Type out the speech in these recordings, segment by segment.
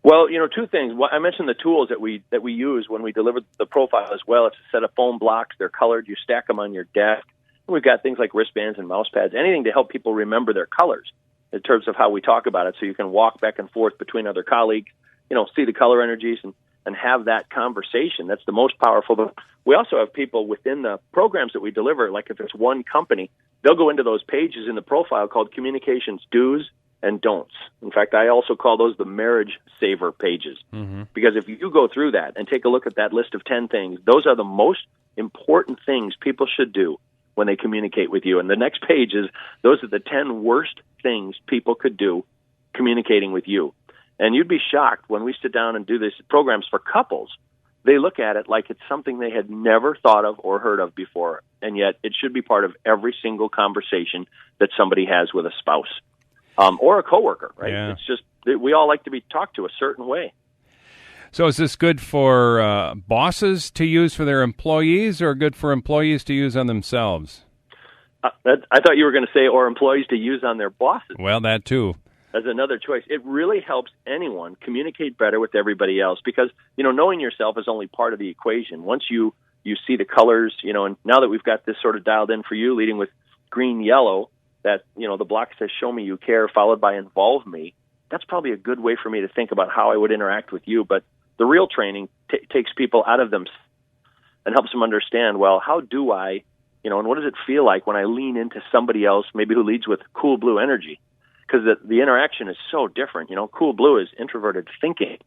Well, two things. Well, I mentioned the tools that we use when we deliver the profile as well. It's a set of foam blocks. They're colored. You stack them on your desk. We've got things like wristbands and mouse pads, anything to help people remember their colors in terms of how we talk about it, so you can walk back and forth between other colleagues, see the color energies and have that conversation. That's the most powerful. But we also have people within the programs that we deliver, like if it's one company, they'll go into those pages in the profile called communications do's and don'ts. In fact, I also call those the marriage saver pages, because if you go through that and take a look at that list of 10 things, those are the most important things people should do when they communicate with you. And the next page is, those are the 10 worst things people could do communicating with you. And you'd be shocked when we sit down and do these programs for couples. They look at it like it's something they had never thought of or heard of before, and yet it should be part of every single conversation that somebody has with a spouse. Or a coworker, right? Yeah. It's just that we all like to be talked to a certain way. So is this good for bosses to use for their employees, or good for employees to use on themselves? I thought you were going to say, or employees to use on their bosses. Well, that too. As another choice. It really helps anyone communicate better with everybody else, because, knowing yourself is only part of the equation. Once you see the colors, and now that we've got this sort of dialed in for you, leading with green, yellow, that, the block says, show me you care, followed by involve me. That's probably a good way for me to think about how I would interact with you. But the real training takes people out of them and helps them understand, well, how do I, and what does it feel like when I lean into somebody else, maybe who leads with cool blue energy? Because the interaction is so different. Cool blue is introverted thinking,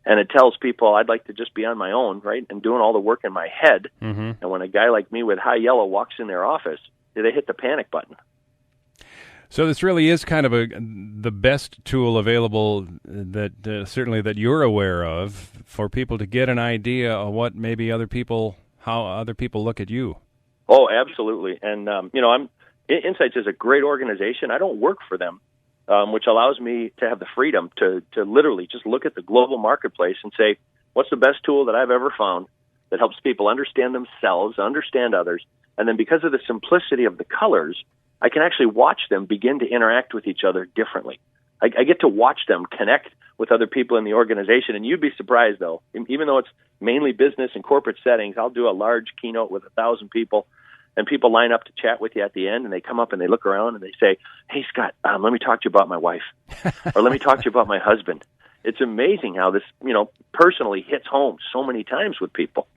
and it tells people, I'd like to just be on my own, right, and doing all the work in my head. And when a guy like me with high yellow walks in their office, they hit the panic button. So this really is kind of the best tool available that certainly that you're aware of for people to get an idea of what maybe how other people look at you. Oh, absolutely. And Insights is a great organization. I don't work for them, which allows me to have the freedom to literally just look at the global marketplace and say, what's the best tool that I've ever found that helps people understand themselves, understand others, and then because of the simplicity of the colors, I can actually watch them begin to interact with each other differently. I get to watch them connect with other people in the organization, and you'd be surprised, though. Even though it's mainly business and corporate settings, I'll do a large keynote with 1,000 people, and people line up to chat with you at the end, and they come up and they look around and they say, hey, Scott, let me talk to you about my wife, or let me talk to you about my husband. It's amazing how this, personally hits home so many times with people.